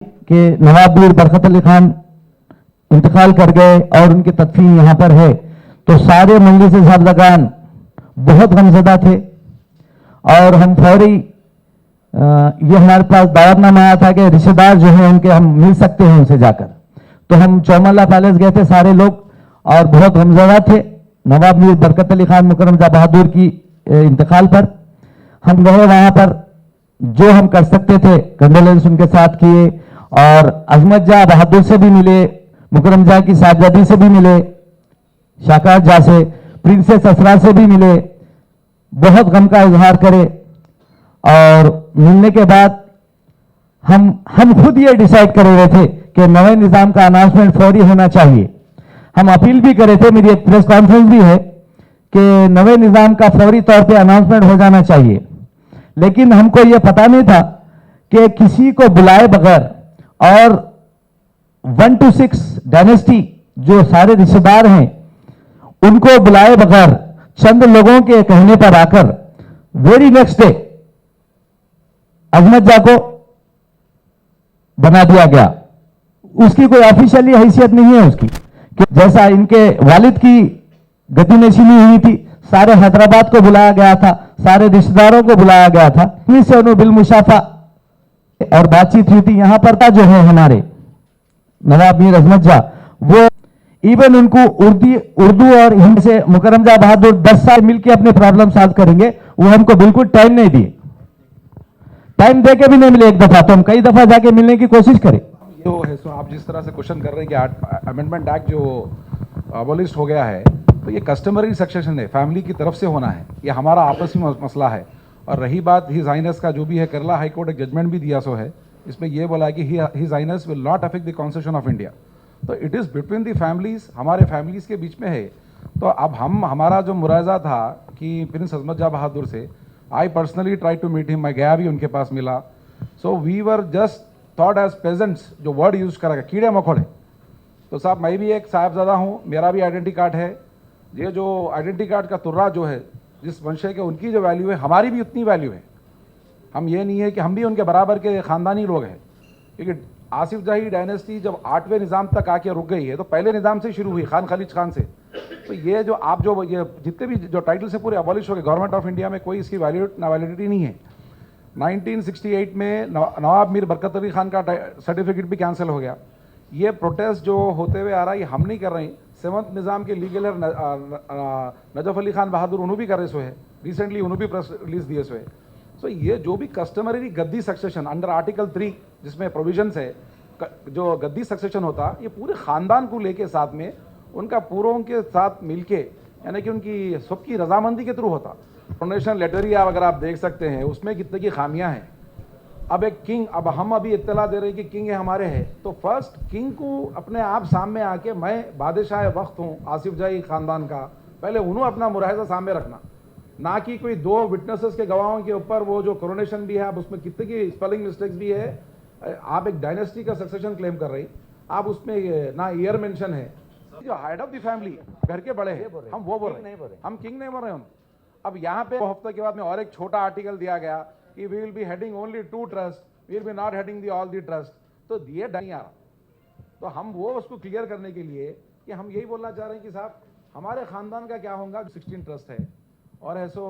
कि नवाब मीर बरकत अली खान इंतकाल कर गए और उनकी तदफीन यहाँ पर है, तो सारे मजलिस-ए-साहबज़ादागान बहुत गमज़दा थे और हम फौरी ये हमारे पास दावतनामा आया था कि रिश्तेदार जो हैं उनके हम मिल सकते हैं उनसे जाकर। तो हम चौमल्ला पैलेस गए थे सारे लोग और बहुत गमज़दा थे नवाब मीर बरकत अली खान मुकर्रम जा बहादुर की इंतकाल पर। हम गए वहां पर, जो हम कर सकते थे कंडोलेंस उनके साथ किए और अजमत जा बहादुर से भी मिले, मुकर्रम जा की साहबजादी से भी मिले, शाकात जा से, प्रिंसेस असरा से भी मिले, बहुत गम का इजहार करे। और मिलने के बाद हम खुद ये डिसाइड कर रहे थे कि नए निज़ाम का अनाउंसमेंट फौरी होना चाहिए। हम अपील भी करे थे, मेरी एक प्रेस कॉन्फ्रेंस भी है कि नए निज़ाम का फौरी तौर पे अनाउंसमेंट हो जाना चाहिए। लेकिन हमको ये पता नहीं था कि किसी को बुलाए बगैर और 1 to 6 डायनेस्टी जो सारे रिश्तेदार हैं उनको बुलाए बगैर चंद लोगों के कहने पर आकर वेरी नेक्स्ट डे अजमत जा को बना दिया गया। उसकी कोई ऑफिशियली हैसियत नहीं है उसकी, कि जैसा इनके वालिद की गतिनशीनी हुई थी, सारे हैदराबाद को बुलाया गया था, सारे रिश्तेदारों को बुलाया गया था, से उन्होंने बिल मुशाफा और बातचीत हुई थी। यहां पर था जो है हमारे नवाब मीर अजमत जा, वो इवन उनको उर्दू और हिंदी से मुकर्रम जा बहादुर 10 साल मिलकर अपने प्रॉब्लम सॉल्व करेंगे, वो हमको बिल्कुल टाइम नहीं दिए, टाइम देके भी नहीं मिले एक दफा, तो हम कई दफा जाके मिलने की कोशिश करें। तो है सो आप जिस तरह से क्वेश्चन कर रहे हैं कि अमेंडमेंट एक्ट जो अबॉलिश हो गया है, तो ये कस्टमरी सक्सेशन है, फैमिली की तरफ से होना है, ये हमारा आपसी मसला है। और रही बात हिज हाइनेस का जो भी है, केरला हाई कोर्ट एक जजमेंट भी दिया सो है, इसमें यह बोला है कि his highness will not affect the constitution of India. तो it is between the families, हमारे फैमिलीज के बीच में है। तो अब हमारा जो मुराजा था कि प्रिंस अजमत जा बहादुर से, I personally try to meet him, मैं गया भी उनके पास मिला। So we were just thought as pageants, जो वर्ड यूज करा गया कीड़े मकोड़े। तो साहब मैं भी एक साहबजादा हूँ, मेरा भी आइडेंटिटी कार्ड है, ये जो आइडेंटिटी कार्ड का तुर्रा जो है जिस वंशे के, उनकी जो वैल्यू है हमारी भी उतनी वैल्यू है। हम ये नहीं है कि हम भी उनके बराबर के ख़ानदानी लोग हैं, क्योंकि आसिफ जाही डायनेस्टी जब 8वें निज़ाम तक आके रुक गई है तो पहले निज़ाम से शुरू हुई, खान खालिद खान से। तो ये जो आप जो ये जितने भी जो टाइटल से पूरे अबॉलिश हो गए, गवर्नमेंट ऑफ इंडिया में कोई इसकी वैलिडिटी नहीं है। 1968 में नवाब मीर बरकत अली खान का सर्टिफिकेट भी कैंसिल हो गया। ये प्रोटेस्ट जो होते हुए आ रहा है, ये हम नहीं कर रहे हैं, 7th निज़ाम के लीगल नजफ अली खान बहादुर उन्होंने भी कर रहे सो है, रिसेंटली उन्होंने भी प्रेस रिलीज दिए सो है। सो ये जो भी कस्टमरी गद्दी सक्सेशन अंडर आर्टिकल 3 जिसमें प्रोविजंस है, जो गद्दी सक्सेशन होता, ये पूरे ख़ानदान को लेके साथ में उनका पूरों के साथ मिलके, यानी कि उनकी सबकी रजामंदी के थ्रू होता। डोनेशन लेटर ही अगर आप देख सकते हैं उसमें कितने की खामियां हैं। अब एक किंग, अब हम अभी इत्तला दे रहे हैं कि किंग है हमारे है, तो फर्स्ट किंग को अपने आप सामने आके मैं बादशाह वक्त हूँ आसिफ जाही खानदान का, पहले उन्होंने अपना मुलाहिजा सामने रखना, ना कि कोई 2 विटनेसेस के गवाहों के ऊपर वो जो कोरोनेशन भी है, अब उसमें कितने की स्पेलिंग मिस्टेक्स भी है। आप एक डायनेस्टी का सक्सेशन क्लेम कर रही, आप उसमें ना ईयर मेंशन है, जो हेड ऑफ द फैमिली घर के बड़े हैं, हम वो बोल रहे हैं, हम किंग नहीं बोल रहे हैं। अब यहाँ पे हफ्ते के बाद में और एक छोटा आर्टिकल दिया गया कि we will be heading only 2 trust, we will be not heading the all the trust. तो दिए नहीं आ रहा, तो हम वो उसको क्लियर करने के लिए कि हम यही बोलना चाह रहे हैं कि साहब हमारे खानदान का क्या होगा, 16 ट्रस्ट है। और ऐसो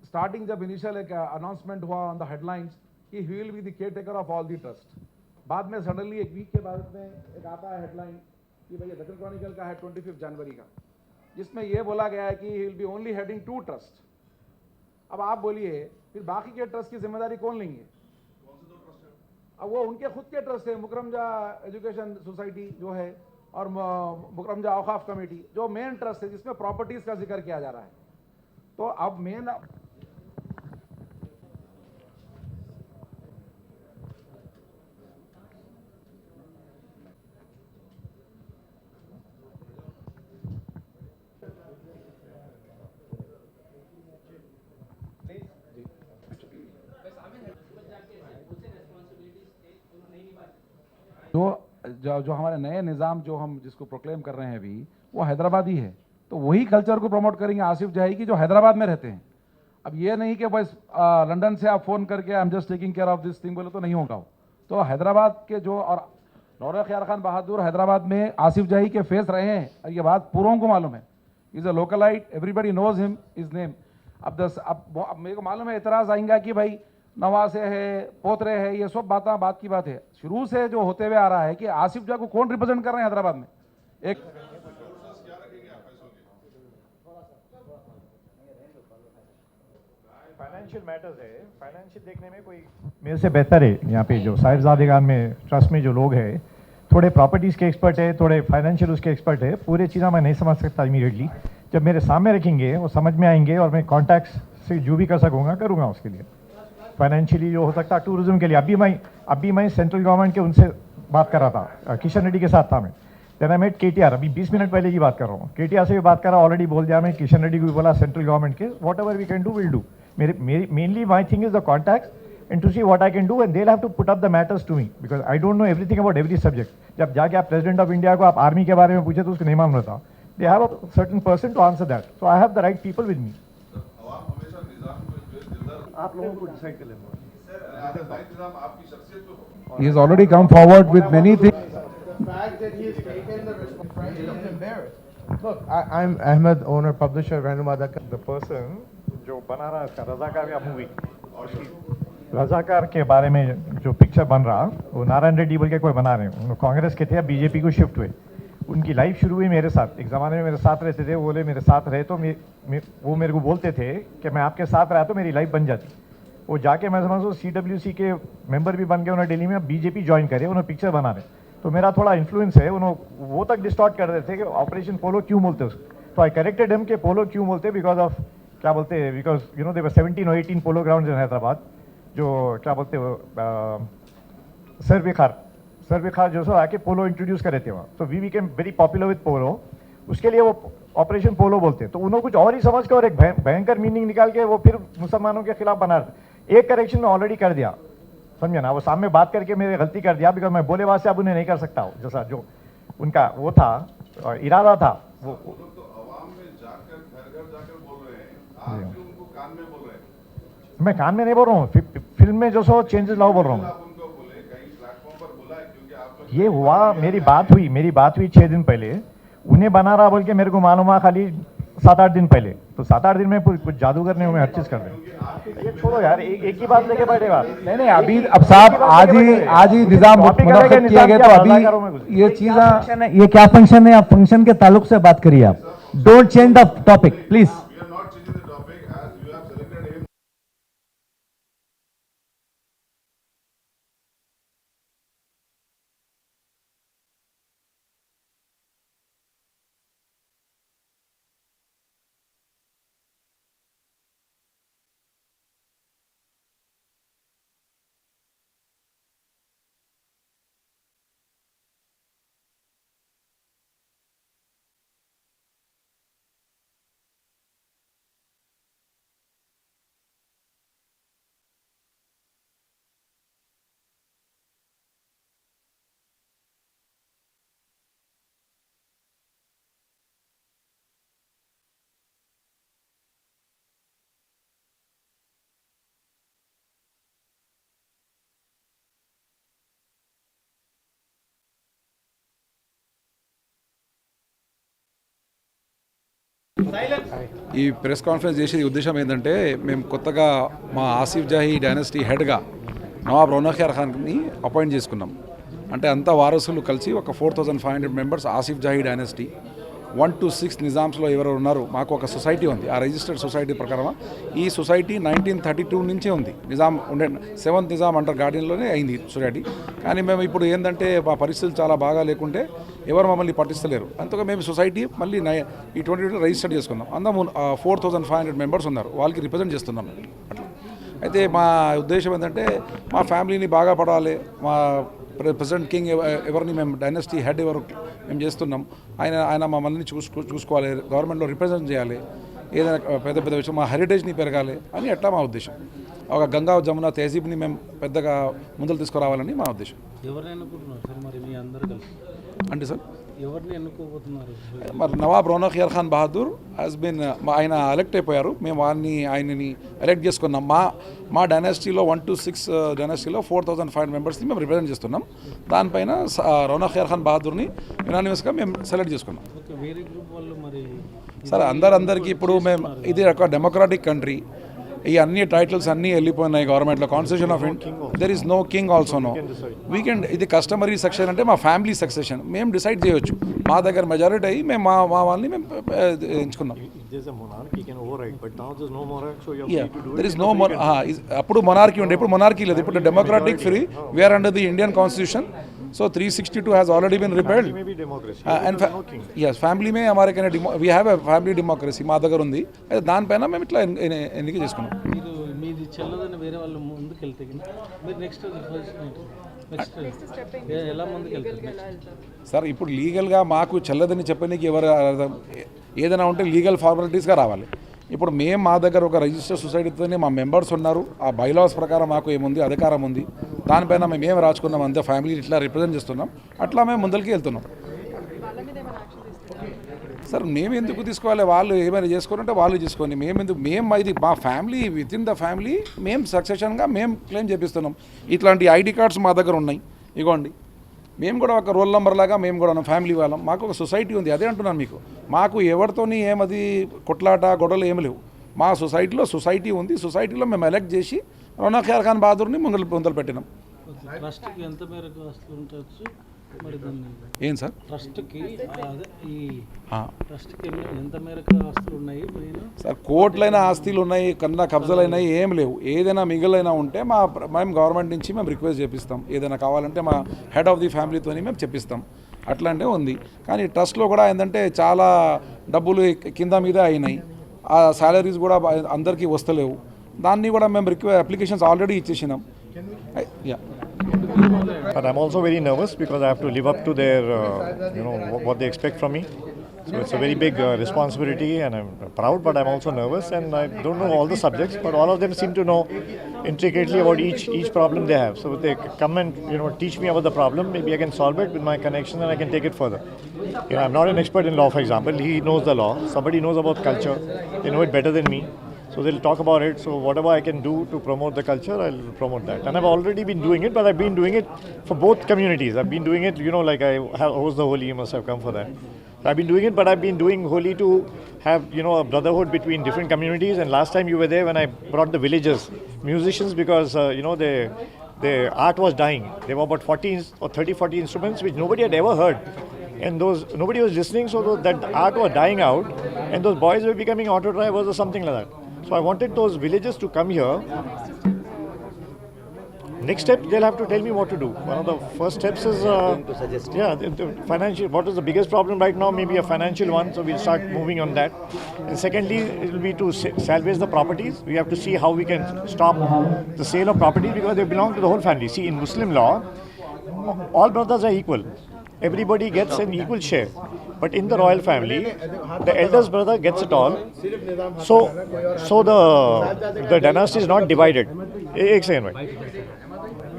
स्टार्टिंग जब इनिशियल एक अनाउंसमेंट हुआ ऑन द हेडलाइंस कि he will be the care taker of all the trust, बाद में सडनली एक वीक के बाद में एक आता है हेडलाइन कि भैया दक्कन क्रॉनिकल का है 25 जनवरी का, जिसमें यह बोला गया है कि he will be only heading 2 trust. अब आप बोलिए फिर बाकी के ट्रस्ट की जिम्मेदारी कौन लेंगे? अब वो उनके खुद के ट्रस्ट है, मुकर्रम जा एजुकेशन सोसाइटी जो है और मुकर्रम जा औकाफ कमेटी जो मेन ट्रस्ट है, जिसमें प्रॉपर्टीज का जिक्र किया जा रहा है। तो अब मेन जो हमारे नए निज़ाम जो हम जिसको प्रोक्लेम कर रहे हैं अभी, वो हैदराबादी है, तो वही कल्चर को प्रमोट करेंगे आसिफ जाही की जो हैदराबाद में रहते हैं। अब ये नहीं कि बस लंदन से आप फोन करके I am just taking care of this thing बोले तो नहीं होगा। तो हैदराबाद के जो और नौरे ख्यार खान बहादुर हैदराबाद में आसिफ जाही के फेस रहे हैं, और ये बात पूरों को मालूम है। Is a localite, everybody knows him, is name. अब मेरे को मालूम है एतराज़ आएंगा कि भाई नवासे है, पोतरे है, ये सब बात की बात है। शुरू से जो होते हुए आ रहा है कि आसिफ जाह को कौन रिप्रेजेंट कर रहे हैं हैदराबाद में। एक फाइनेंशियल मैटर्स है, फाइनेंशियल देखने में कोई मेरे से बेहतर है यहाँ पे जो साहिबजादेगान में ट्रस्ट में जो लोग हैं, थोड़े प्रॉपर्टीज़ के एक्सपर्ट है, थोड़े फाइनेंशियल उसके एक्सपर्ट है। पूरी चीज़ें मैं नहीं समझ सकता इमीडिएटली, जब मेरे सामने रखेंगे वो समझ में आएंगे और मैं कॉन्टैक्ट्स से जो भी कर सकूँगा करूँगा उसके लिए। फाइनेंशियली जो हो सकता है टूरिज्म के लिए, अभी मैं सेंट्रल गवर्नमेंट के उनसे बात कर रहा था, किशन रेड्डी के साथ था मैं। देन आई मेट KTR, अभी 20 मिनट पहले की बात कर रहा हूँ। KTR से भी बात कर रहा, ऑलरेडी बोल दिया मैं, किशन रेड्डी को भी बोला सेंट्रल गवर्नमेंट के, whatever we can do will do. Mainly my thing is the contacts and to see what I can do, and they'll have to put up the matters to me because I don't know everything about every subject. जब जाके आप president of India को आप army के बारे में पूछे तो उसको नहीं मालूम रहता। They have a certain person to answer that, so I have the right people with me. आप लोगों को डिसाइड कर लेना। He has already come forward with many things. The fact that he has taken the responsibility is embarrassed. Look, I'm Ahmed, owner, publisher of Hyderabad. The person जो बना रहा है इसका रजाकार या मूवी, रजाकार के बारे में जो पिक्चर बन रहा वो नारायण रेड्डी बोल के कोई बना रहे हैं। कांग्रेस के थे, अब बीजेपी को शिफ्ट हुए। उनकी लाइफ शुरू हुई मेरे साथ, एक ज़माने में मेरे साथ रहते थे। वो बोले मेरे साथ रहे तो वो मेरे को बोलते थे कि मैं आपके साथ रहा तो मेरी लाइफ बन जाती। वो जाके मैं समझ CWC के मेंबर भी बन गए, उन्होंने दिल्ली में बीजेपी ज्वाइन करे, उन्होंने पिक्चर बना रहे। तो मेरा थोड़ा इन्फ्लुएंस है, उन्होंने वो तक डिस्टॉर्ट कर रहे थे कि ऑपरेशन पोलो क्यों बोलते उसको। तो आई करेक्टेड हिम कि पोलो क्यों बोलते, बिकॉज ऑफ क्या बोलते हैं, because you know there were 17 और 18 पोलो ग्राउंड्स इन हैदराबाद, जो क्या बोलते हो सर्विखार जो सो आके पोलो इंट्रोड्यूस करे थे वहाँ। तो we became very popular with polo, उसके लिए वो ऑपरेशन पोलो बोलते। तो उन्होंने कुछ और ही समझ के और एक भयंकर मीनिंग निकाल के वो फिर मुसलमानों के खिलाफ बना रहे। एक करेक्शन में ऑलरेडी कर दिया, समझे ना, वो सामने बात करके मेरे गलती कर दिया, बिकॉज मैं बोले बात से अब उन्हें नहीं कर सकता हूँ, जैसा जो उनका वो था इरादा था वो। मैं कान में नहीं बोल रहा हूँ, फिल्म में जो सो चेंजेस लाओ बोल रहा हूँ। ये हुआ, मेरी बात हुई 6 दिन पहले, उन्हें बना रहा बोल के मेरे को मालूम है खाली 7-8 दिन पहले। तो 7-8 दिन में कुछ जादू करने में हर चीज कर रहे हैं। ये छोड़ो यार, एक ही बात लेके बैठेगा। नहीं अभी अब साहब आज ही निजाम मुनक्किद किया गया, तो अभी ये चीज ये क्या फंक्शन है, आप फंक्शन के ताल्लुक से बात करिए। आप don't change the topic please. ఈ ప్రెస్ కాన్ఫరెన్స్ చేసే ఉద్దేశం ఏంటంటే, మేము కొత్తగా మా ఆసిఫ్ జాహీ డైనస్టీ హెడ్గా నవాబ్ రౌనక్ ఖార్ ఖాన్ని అపాయింట్ చేసుకున్నాం. అంటే అంతా వారసులు కలిసి ఒక 4500 members Asif Jahi dynasty 1 to 6 నిజామ్స్లో ఎవరు ఉన్నారు. మాకు ఒక సొసైటీ ఉంది, ఆ రిజిస్టర్డ్ సొసైటీ ప్రకారం ఈ సొసైటీ 1932 నుంచే ఉంది. నిజాం ఉండే 7th నిజాం అంటర్ గార్డెన్లోనే అయింది సొసైటీ. కానీ మేము ఇప్పుడు ఏంటంటే మా పరిస్థితులు చాలా బాగా లేకుంటే ఎవరు మమ్మల్ని పట్టిస్తలేరు. అంతగా మేము సొసైటీ మళ్ళీ ఈ 2020 రిజిస్టర్ చేసుకున్నాం. అందరం 4500 మెంబర్స్ ఉన్నారు, వాళ్ళకి రిప్రజెంట్ చేస్తున్నాం అట్లా. అయితే మా ఉద్దేశం ఏంటంటే మా ఫ్యామిలీని బాగా పడాలి, మా ప్రెసిడెంట్ కింగ్ ఎవరిని మేము డైనస్టీ హెడ్ ఎవరు మేము చేస్తున్నాం, ఆయన మమ్మల్ని చూసుకోవాలి, గవర్నమెంట్లో రిప్రజెంట్ చేయాలి, ఏదైనా పెద్ద విషయం మా హెరిటేజ్ని పెరగాలి అని అట్లా మా ఉద్దేశం. ఒక గంగా జమున తహజీబ్ని మేము పెద్దగా ముందుకు తీసుకురావాలని మా ఉద్దేశం. ఎవరిని ఎన్నుకుంటున్నారు సార్ మరి మీ అందరు కలిసి అంటే సార్ ఎవరిని ఎన్నుకోబోతున్నారు మరి నవాబ్ రౌనక్ ఖియార్ ఖాన్ బహదూర్ హాస్ బిన్ ఆయన ఎలక్ట్ అయిపోయారు. మేము ఆయనని ఎలక్ట్ చేసుకున్నాం. మా డైనాసిటీలో 1 to 6 డైనాసిటీలో 4,500 మెంబర్స్ని మేము రిప్రజెంట్ చేస్తున్నాం. దానిపైన రౌనక్ ఖియార్ ఖాన్ బహదూర్ని యునానిమస్గా మేము సెలెక్ట్ చేసుకున్నాం. ఓకే, వేరే గ్రూప్ వాళ్ళు మరి సార్ అందరికీ ఇప్పుడు మేము ఇది ఒక డెమోక్రాటిక్ కంట్రీ. ఈ అన్ని టైటిల్స్ అన్నీ వెళ్ళిపోయినాయి గవర్నమెంట్లో. Constitution of there is no king also no weekend. ఇది కస్టమరీ సక్సెషన్ అంటే మా ఫ్యామిలీ సక్సెషన్ మేము డిసైడ్ చేయొచ్చు. మా దగ్గర మెజారిటీ అయ్యి మేము మా వాళ్ళని మేము ఎంచుకున్నాం. There is no more. అప్పుడు మొనార్కీ ఉండే, ఇప్పుడు మొనార్కీ లేదు. ఇప్పుడు democratic free, we are under the Indian constitution. So 362 has already been repealed. And yes, family में हमारे कने we have a family democracy మా దగ్గర ఉంది. అయితే దానిపైన మేము ఇట్లా ఎన్నిక చేసుకున్నాం. మీరు మీది చెల్లదని వేరే వాళ్ళు ముందుకు వెళ్తే మీరు నెక్స్ట్ ఎలా ముందుకు వెళ్తారు సార్? ఇప్పుడు లీగల్గా మాకు చెల్లదని చెప్పడానికి ఎవరు ఏదైనా ఉంటే లీగల్ ఫార్మాలిటీస్గా రావాలి. ఇప్పుడు మేము మా దగ్గర ఒక రిజిస్టర్ సొసైటీతోనే మా మెంబర్స్ ఉన్నారు. ఆ బైలాస్ ప్రకారం మాకు ఏముంది, అధికారం ఉంది. దానిపైన మేము ఏం రాసుకున్నాం అంతే, ఫ్యామిలీ ఇట్లా రిప్రజెంట్ చేస్తున్నాం. అట్లా మేము ముందరికి వెళ్తున్నాం. సార్ మేము ఎందుకు తీసుకోవాలి? వాళ్ళు ఏమైనా చేసుకోవాలంటే వాళ్ళు చేసుకొని మేము ఇది మా family, with in the family మేము సక్సెషన్గా మేము క్లెయిమ్ చేపిస్తున్నాం. ఇట్లాంటి ఐడి కార్డ్స్ మా దగ్గర ఉన్నాయి, ఇగోండి. మేము కూడా ఒక రోల్ నెంబర్ లాగా మేము కూడా ఉన్నాం, ఫ్యామిలీ వాళ్ళం. మాకు ఒక సొసైటీ ఉంది. అదే అంటున్నాను మీకు, మాకు ఎవరితోని ఏమది కొట్లాట గొడవలు ఏమి లేవు. మా సొసైటీలో సొసైటీ ఉంది. సొసైటీలో మేము ఎలక్ట్ చేసి రౌనక్ ఖియార్ ఖాన్ బహదూర్ని ముందలు పెట్టినాం. ట్రస్ట్కి ఎంత మేరకు వస్తూ ఉండొచ్చు మరి దాన్ని ఏం సార్? ట్రస్ట్కి ఎంత మేరకు ఆస్తులు ఉన్నాయి సార్? కోట్లైన ఆస్తులు ఉన్నాయి, కన్నా కబ్జాలు అయినాయి, ఏం లేవు. ఏదైనా మిగిలిన ఉంటే మేము గవర్నమెంట్ నుంచి మేము రిక్వెస్ట్ చేపిస్తాం. ఏదైనా కావాలంటే మా హెడ్ ఆఫ్ ది ఫ్యామిలీతోని మేము చెప్పిస్తాం. అట్లాంటే ఉంది. కానీ ట్రస్ట్లో కూడా ఏంటంటే చాలా డబ్బులు కింద మీద అయినాయి. ఆ శాలరీస్ కూడా అందరికీ వస్తలేవు. దాన్ని కూడా మేము అప్లికేషన్స్ ఆల్రెడీ ఇచ్చేసినాం. But I'm also very nervous because I have to live up to their, what they expect from me. So it's a very big responsibility, and I'm proud, but I'm also nervous, and I don't know all the subjects, but all of them seem to know intricately about each problem they have. So if they come and teach me about the problem, maybe I can solve it with my connection and I can take it further. I'm not an expert in law, for example. He knows the law. Somebody knows about culture. They know it better than me. So they'll talk about it. So whatever I can do to promote the culture, I'll promote that. And I've already been doing it, but I've been doing it for both communities. I've been doing it, like I host the Holi, you must have come for that. So I've been doing it, but I've been doing Holi to have, a brotherhood between different communities. And last time you were there when I brought the villagers, musicians, because, their art was dying. There were about 40 instruments which nobody had ever heard. And nobody was listening, so that art was dying out. And those boys were becoming auto drivers or something like that. So I wanted those villagers to come here. Next step, they'll have to tell me what to do. One of the first steps is, the financial. What is the biggest problem right now? Maybe a financial one. So we'll start moving on that. And secondly, it will be to salvage the properties. We have to see how we can stop the sale of properties because they belong to the whole family. See, in Muslim law, all brothers are equal. Everybody gets an equal share. But in the royal family, the eldest brother gets it all. So the dynasty is not divided. Ek second, bhai.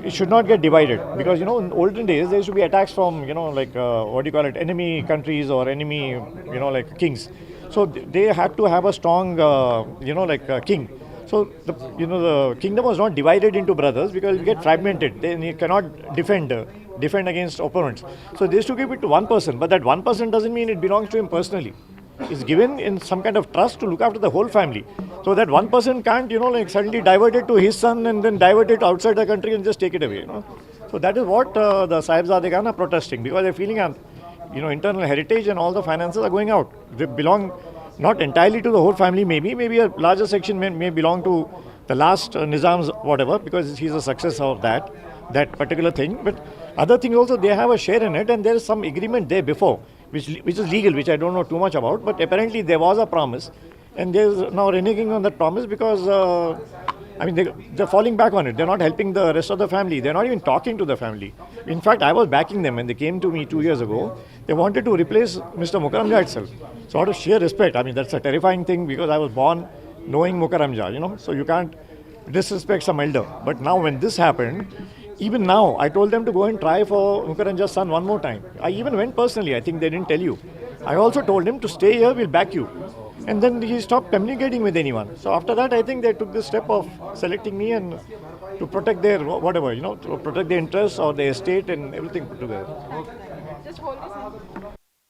It should not get divided because in olden days there used to be attacks from enemy countries or enemy kings. So they had to have a strong king. So the kingdom was not divided into brothers because it get fragmented. Then you cannot defend against opponents. So they used to give it to one person, but that one person doesn't mean it belongs to him personally. It's given in some kind of trust to look after the whole family. So that one person can't, suddenly divert it to his son and then divert it outside the country and just take it away. So that is what the Sahebzadagan are protesting because they're feeling, internal heritage and all the finances are going out. They belong not entirely to the whole family, maybe a larger section may belong to the last Nizam's whatever, because he's a successor of that particular thing. But other things also, they have a share in it, and there is some agreement there before, which is legal, which I don't know too much about, but apparently there was a promise, and there's now reneging on that promise because, they're falling back on it. They're not helping the rest of the family. They're not even talking to the family. In fact, I was backing them when they came to me 2 years ago. They wanted to replace Mr. Mukarramja itself. So out of sheer respect, that's a terrifying thing because I was born knowing Mukarramja, so you can't disrespect some elder. But now when this happened, even now, I told them to go and try for Mukaranja's son one more time. I even went personally. I think they didn't tell you. I also told him to stay here, we'll back you. And then he stopped communicating with anyone. So after that, I think they took the step of selecting me and to protect their, whatever, to protect their interests or their estate and everything put together. Just hold this hand.